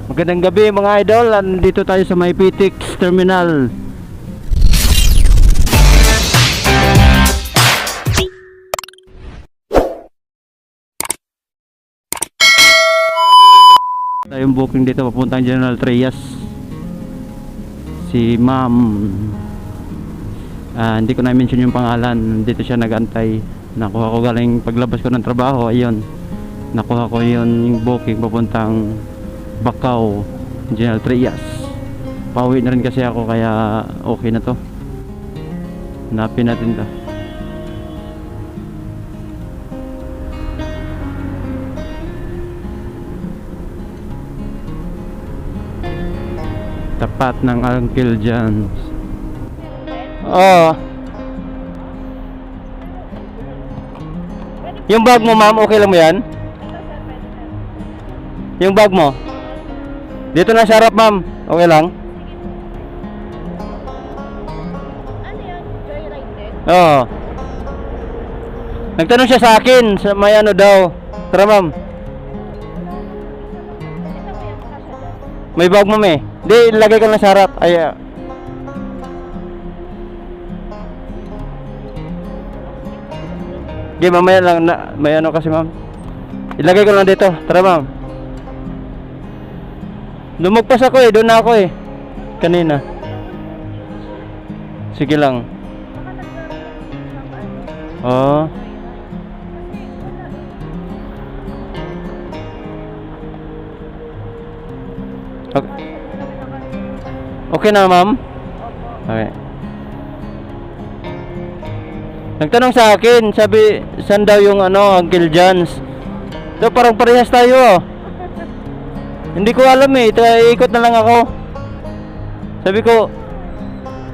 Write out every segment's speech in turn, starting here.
Magandang gabi mga idol, nandito tayo sa may PTX Terminal. Tayong booking dito papuntang General Trias. Si ma'am, hindi ko na-mention yung pangalan. Dito siya nag-antay. Nakuha ko galing paglabas ko ng trabaho. Ayun, nakuha ko yung booking papuntang Bacau, General Trias. Pauwi na rin kasi ako, kaya okay na to. Hanapin natin to. Tapat ng Uncle John's. Oo. Yung bag mo ma'am, okay lang mo yan? Yung bag mo dito na sa harap ma'am, okay lang? Ano yun? Joyride din? Oo. Nagtanong siya sa akin, sa may ano daw. Tara ma'am. Ito ba yung kasha doon? May bag mo eh. Di, ilagay ko lang sa harap. Ay, di, mamaya lang na, may ano kasi ma'am. Ilagay ko lang dito. Tara ma'am. Lumagpas ako eh, doon na ako eh. Kanina. Sige lang. Oo. Okay na ma'am? Okay. Nagtanong sa akin, sabi, saan daw yung ano, Uncle John's? So parang parehas tayo oh. Hindi ko alam eh, ikot na lang ako. Sabi ko,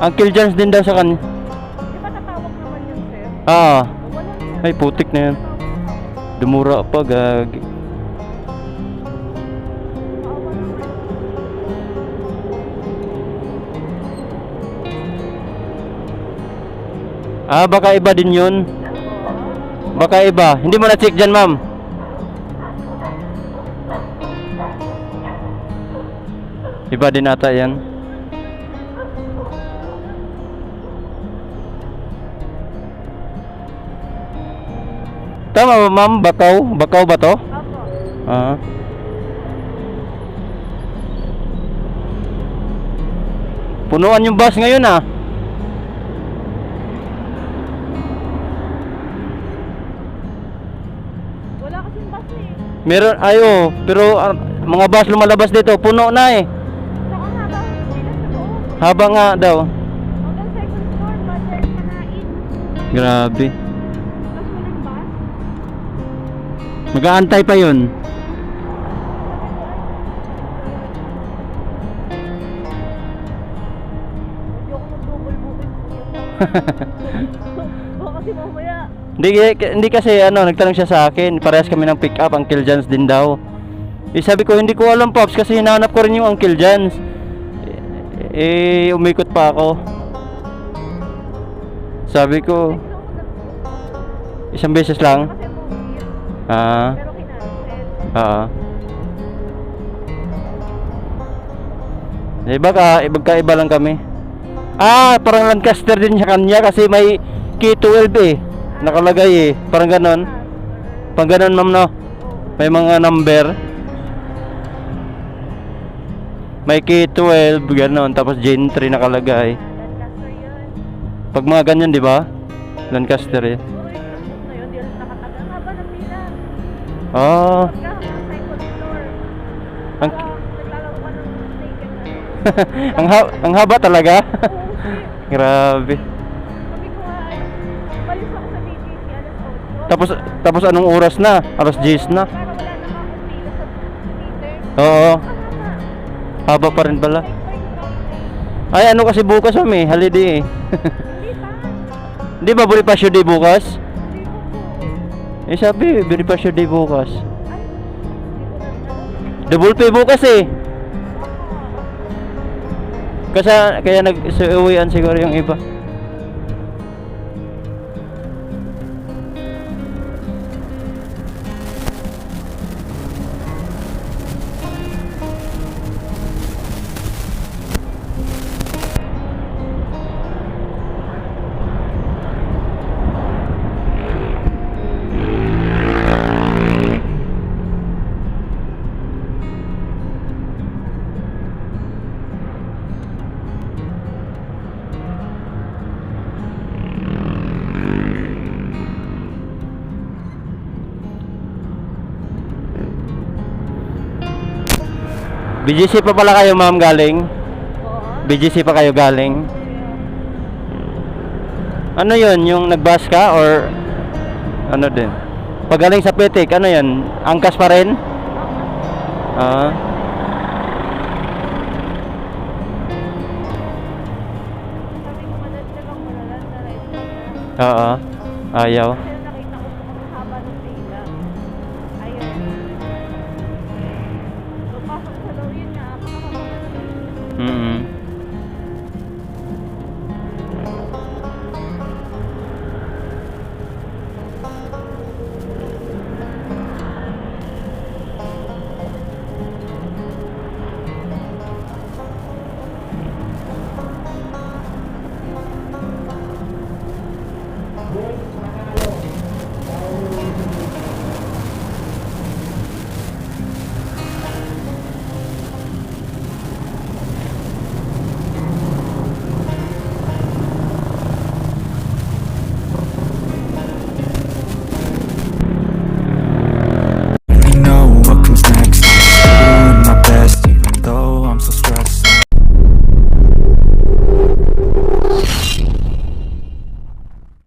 Uncle John's din daw sa kanya. Di ba tatawag naman yun, sir? Ah, Wala ay putik na yan. Dumura pa, gagi. Ah, baka iba din yun. Baka iba. Hindi mo na-check dyan, ma'am. Iba din ata yan. Tama ba, ma'am? Bacau? Bacau ba to? Opo. Ah. Punuan yung bus ngayon ah. Wala kasing bus eh. Meron, ayo, pero mga bus lumalabas dito, puno na eh. Saka nga ba, sila sa loob. Haba nga daw. Hanggang second floor, budget manain. Grabe. Tapos walang bus. Mag-aantay pa yun. Hindi ako mag-double booking po yun. Baka kasi mamaya. Hindi kasi ano, nagtanong siya sa akin, parehas kami ng pick up, Uncle John's din daw. Eh sabi ko, hindi ko alam Pops, kasi hinahanap ko rin yung Uncle John's. Umikot pa ako. Sabi ko, isang beses lang. Kasi movie. Ah, Pero kinancel. baka magkaiba lang kami. Ah, parang Lancaster din siya kanya kasi may K12 eh. Nakalagay eh, parang ganon. Pang ganon ma'am no. May mga number. May K12 ganon, tapos Gen 3 nakalagay. Lancaster yun. Pag mga ganyan, di ba? Lancaster eh. Siguro yung Facebook na yun, di alam nakatagal. Ang haba ng pila. Oh, Pagka hanggang second floor. Ang- Parang naglalaro ka ng naked na. ang haba talaga. Oo, kasi Grabe. sabi ko nga, umalis ako sa BGC, alas 8. Tapos anong oras na? Alas 10 na. Para wala na akong pila sa meter. Oo, Ang haba. haba pa rin pala. Like, Ay, ano kasi bukas kami, holiday eh. hindi pa. Di ba Bonifacio Day bukas? Hindi ko po. Eh sabi, Bonifacio Day bukas. Ay, hindi ko na alam. Double pay bukas eh. Kasi kaya nag-uwian siguro yung iba. BGC pa pala kayo, ma'am, galing? Oo. BGC pa kayo galing? Ano yun? Yung nag-bus ka or ano din? Pag galing sa Pitik, ano yan? Angkas pa rin? Ah. Sabi ko madagdag ang malalan na right na. Oo. Ayaw. Kasi nakita ko po ang haba ng pila. Ayun. So, pasok sa daw yun nga. Makakapagod. Mm.